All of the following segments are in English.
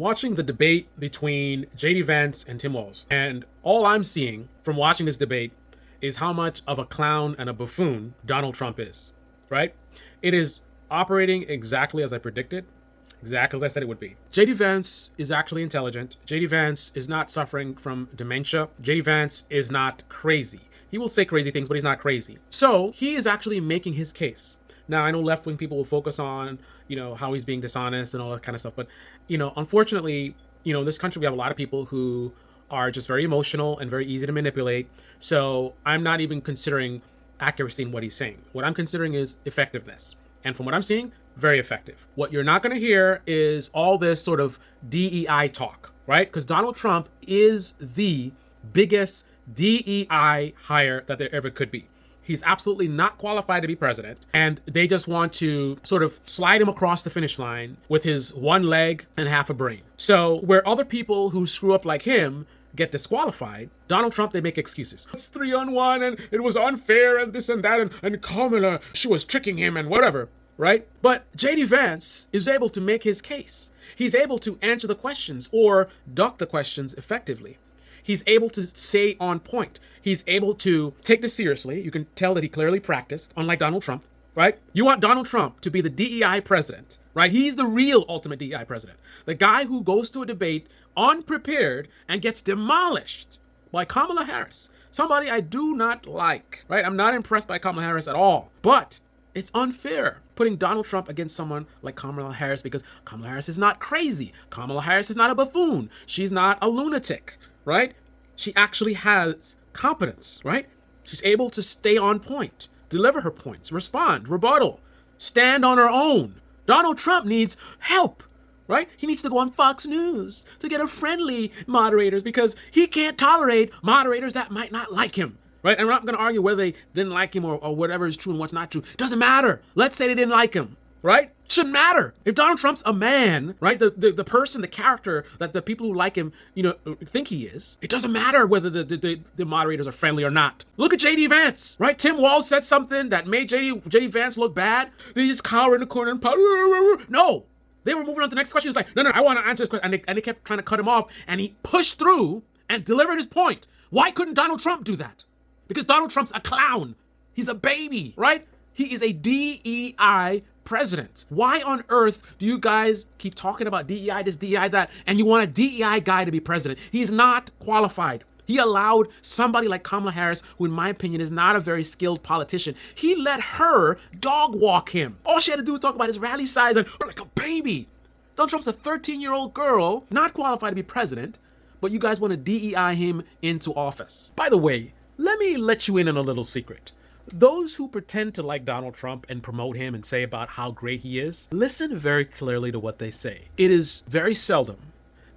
watching the debate between JD Vance and Tim Walz, and all I'm seeing from watching this debate is how much of a clown and a buffoon Donald Trump is, right? It is operating exactly as I predicted, exactly as I said it would be. JD Vance is actually intelligent. JD Vance is not suffering from dementia. JD Vance is not crazy. He will say crazy things, but he's not crazy. So he is actually making his case. Now, I know left-wing people will focus on, how he's being dishonest and all that kind of stuff. But, unfortunately, in this country, we have a lot of people who are just very emotional and very easy to manipulate. So I'm not even considering accuracy in what he's saying. What I'm considering is effectiveness. And from what I'm seeing, very effective. What you're not going to hear is all this sort of DEI talk, right? Because Donald Trump is the biggest DEI hire that there ever could be. He's absolutely not qualified to be president, and they just want to sort of slide him across the finish line with his one leg and half a brain. So where other people who screw up like him get disqualified, Donald Trump, they make excuses. It's 3-on-1 and it was unfair and this and that and Kamala, she was tricking him and whatever, right? But JD Vance is able to make his case. He's able to answer the questions or duck the questions effectively. He's able to stay on point. He's able to take this seriously. You can tell that he clearly practiced, unlike Donald Trump, right? You want Donald Trump to be the DEI president, right? He's the real ultimate DEI president. The guy who goes to a debate unprepared and gets demolished by Kamala Harris, somebody I do not like, right? I'm not impressed by Kamala Harris at all, but it's unfair putting Donald Trump against someone like Kamala Harris because Kamala Harris is not crazy. Kamala Harris is not a buffoon. She's not a lunatic, right? She actually has competence, right? She's able to stay on point, deliver her points, respond, rebuttal, stand on her own. Donald Trump needs help, right? He needs to go on Fox News to get a friendly moderators because he can't tolerate moderators that might not like him, right? And we're not going to argue whether they didn't like him or whatever is true and what's not true. Doesn't matter. Let's say they didn't like him, right? Shouldn't matter. If Donald Trump's a man, right, the person, the character that the people who like him, think he is, it doesn't matter whether the moderators are friendly or not. Look at JD Vance, right? Tim Walz said something that made JD Vance look bad. They just cower in the corner and no. They were moving on to the next question. He's like, no, I want to answer this question. And they kept trying to cut him off. And he pushed through and delivered his point. Why couldn't Donald Trump do that? Because Donald Trump's a clown. He's a baby, right? He is a DEI president. Why on earth do you guys keep talking about DEI this, DEI that, and you want a DEI guy to be president? He's not qualified. He allowed somebody like Kamala Harris, who in my opinion is not a very skilled politician, he let her dog walk him. All she had to do was talk about his rally size and like a baby. Donald Trump's a 13-year-old girl, not qualified to be president, but you guys want to DEI him into office. By the way, let me let you in on a little secret. Those who pretend to like Donald Trump and promote him and say about how great he is, listen very clearly to what they say. It is very seldom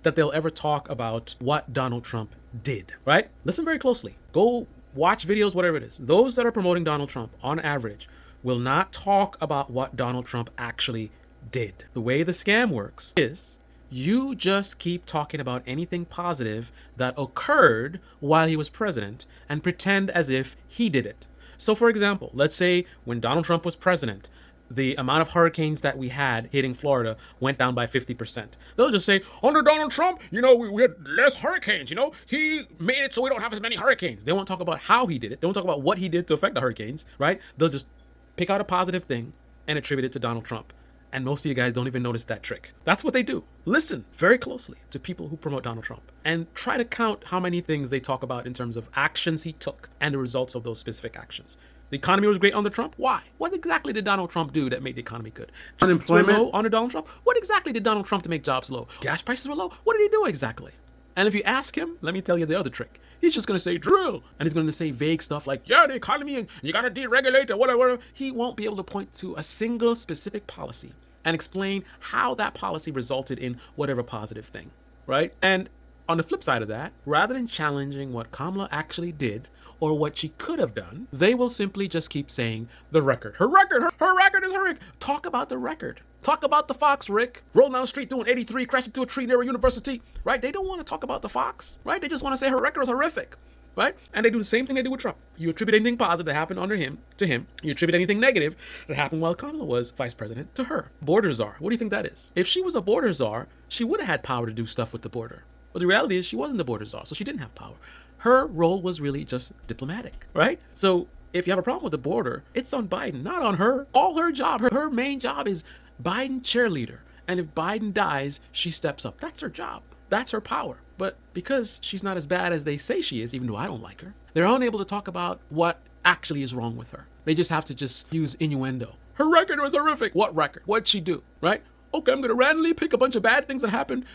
that they'll ever talk about what Donald Trump did, right? Listen very closely. Go watch videos, whatever it is. Those that are promoting Donald Trump, on average, will not talk about what Donald Trump actually did. The way the scam works is you just keep talking about anything positive that occurred while he was president and pretend as if he did it. So for example, let's say when Donald Trump was president, the amount of hurricanes that we had hitting Florida went down by 50%. They'll just say, under Donald Trump, we had less hurricanes, he made it so we don't have as many hurricanes. They won't talk about how he did it. They won't talk about what he did to affect the hurricanes, right? They'll just pick out a positive thing and attribute it to Donald Trump. And most of you guys don't even notice that trick. That's what they do. Listen very closely to people who promote Donald Trump and try to count how many things they talk about in terms of actions he took and the results of those specific actions. The economy was great under Trump. Why? What exactly did Donald Trump do that made the economy good? Unemployment low under Donald Trump. What exactly did Donald Trump to make jobs low? Gas prices were low. What did he do exactly? And if you ask him, let me tell you the other trick. He's just going to say drill. And he's going to say vague stuff like, yeah, the economy, and you got to deregulate it, whatever. He won't be able to point to a single specific policy and explain how that policy resulted in whatever positive thing, right? And on the flip side of that, rather than challenging what Kamala actually did or what she could have done, they will simply just keep saying the record. Her record is her record. Talk about the record. Talk about the Fox, Rick. Rolling down the street doing 83, crashed into a tree near a university, right? They don't want to talk about the Fox, right? They just want to say her record is horrific. right? And they do the same thing they do with Trump. You attribute anything positive that happened under him to him. You attribute anything negative that happened while Kamala was vice president to her. Border czar. What do you think that is? If she was a border czar, she would have had power to do stuff with the border. But the reality is she wasn't the border czar, so she didn't have power. Her role was really just diplomatic, right? So if you have a problem with the border, it's on Biden, not on her. All her job, her main job is Biden cheerleader. And if Biden dies, she steps up. That's her job. That's her power. But because she's not as bad as they say she is, even though I don't like her, they're unable to talk about what actually is wrong with her. They just have to just use innuendo. Her record was horrific. What record? What'd she do? Right? Okay, I'm going to randomly pick a bunch of bad things that happened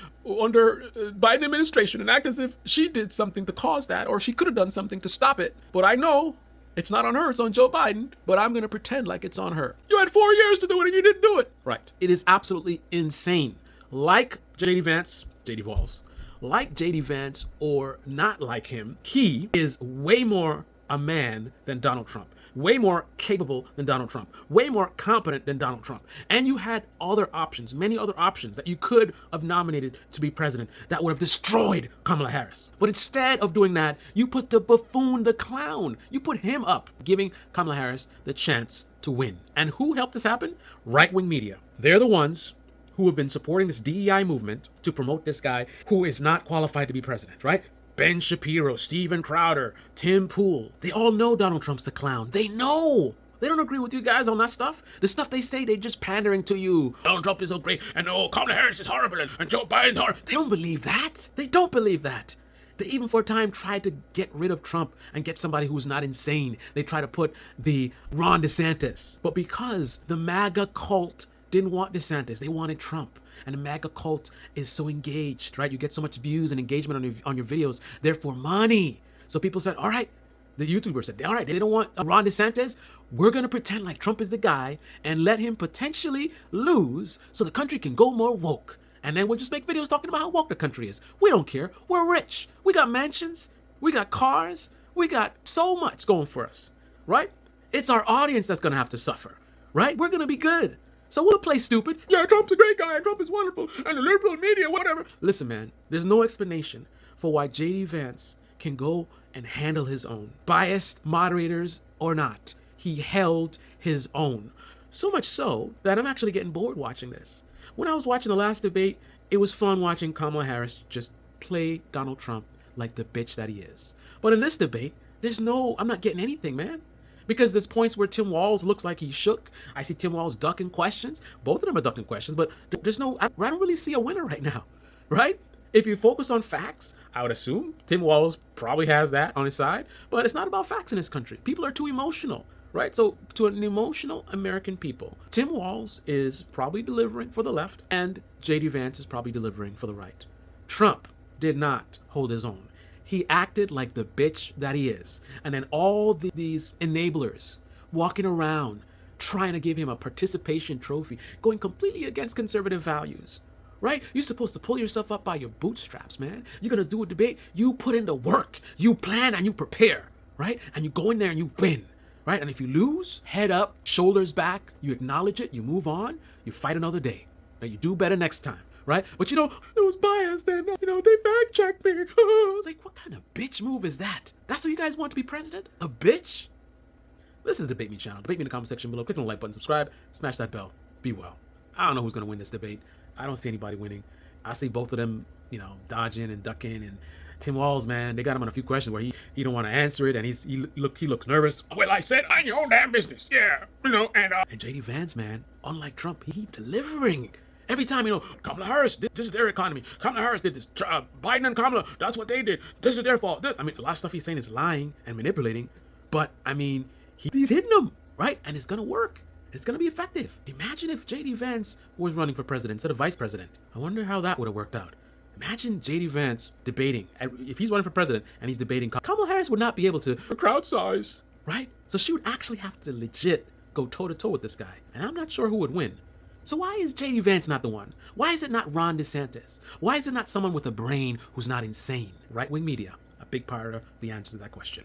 under Biden administration and act as if she did something to cause that, or she could have done something to stop it. But I know it's not on her, it's on Joe Biden, but I'm going to pretend like it's on her. You had 4 years to do it and you didn't do it. Right. It is absolutely insane. Like J.D. Vance, J.D. Walz, like J.D. Vance or not like him, he is way more a man than Donald Trump. Way more capable than Donald Trump. Way more competent than Donald Trump. And you had other options, many other options that you could have nominated to be president that would have destroyed Kamala Harris. But instead of doing that, you put the buffoon, the clown, you put him up, giving Kamala Harris the chance to win. And who helped this happen? Right-wing media. They're the ones who have been supporting this DEI movement to promote this guy who is not qualified to be president, right? Ben Shapiro, Steven Crowder, Tim Pool. They all know Donald Trump's a clown. They know. They don't agree with you guys on that stuff. The stuff they say, they're just pandering to you. Donald Trump is so great, and oh, Kamala Harris is horrible, and Joe Biden's horrible. They don't believe that. They don't believe that. They even for a time tried to get rid of Trump and get somebody who's not insane. They tried to put the Ron DeSantis. But because the MAGA cult didn't want DeSantis, they wanted Trump. And the MAGA cult is so engaged, right? You get so much views and engagement on your videos, therefore money. So people said, all right, the YouTuber said, all right, they don't want Ron DeSantis. We're going to pretend like Trump is the guy and let him potentially lose so the country can go more woke. And then we'll just make videos talking about how woke the country is. We don't care. We're rich. We got mansions. We got cars. We got so much going for us, right? It's our audience that's going to have to suffer, right? We're going to be good. So we'll play stupid. Yeah, Trump's a great guy, and Trump is wonderful, and the liberal media, whatever. Listen, man, there's no explanation for why J.D. Vance can go and handle his own. Biased moderators or not, he held his own. So much so that I'm actually getting bored watching this. When I was watching the last debate, it was fun watching Kamala Harris just play Donald Trump like the bitch that he is. But in this debate, I'm not getting anything, man. Because there's points where Tim Walz looks like he's shook. I see Tim Walz ducking questions. Both of them are ducking questions, but I don't really see a winner right now, right? If you focus on facts, I would assume Tim Walz probably has that on his side, but it's not about facts in this country. People are too emotional, right? So to an emotional American people, Tim Walz is probably delivering for the left and J.D. Vance is probably delivering for the right. Trump did not hold his own. He acted like the bitch that he is. And then all these enablers walking around trying to give him a participation trophy, going completely against conservative values, right? You're supposed to pull yourself up by your bootstraps, man. You're going to do a debate. You put in the work. You plan and you prepare, right? And you go in there and you win, right? And if you lose, head up, shoulders back, you acknowledge it, you move on, you fight another day. Now you do better next time. Right? But it was biased and, they fact checked me. Like, what kind of bitch move is that? That's what you guys want to be president? A bitch? This is Debate Me channel. Debate me in the comment section below. Click on the like button, subscribe, smash that bell. Be well. I don't know who's going to win this debate. I don't see anybody winning. I see both of them, dodging and ducking. And Tim Walz, man, they got him on a few questions where he don't want to answer it and he looks nervous. Well, I said, mind your own damn business. Yeah, and J.D. Vance, man, unlike Trump, he delivering. Every time, Kamala Harris, this is their economy. Kamala Harris did this. Biden and Kamala, that's what they did. This is their fault. A lot of stuff he's saying is lying and manipulating. But, he's hitting them, right? And it's going to work. It's going to be effective. Imagine if J.D. Vance was running for president instead of vice president. I wonder how that would have worked out. Imagine J.D. Vance debating. If he's running for president and he's debating, Kamala Harris would not be able to crowd size, right? So she would actually have to legit go toe-to-toe with this guy. And I'm not sure who would win. So why is J.D. Vance not the one? Why is it not Ron DeSantis? Why is it not someone with a brain who's not insane? Right-wing media, a big part of the answer to that question.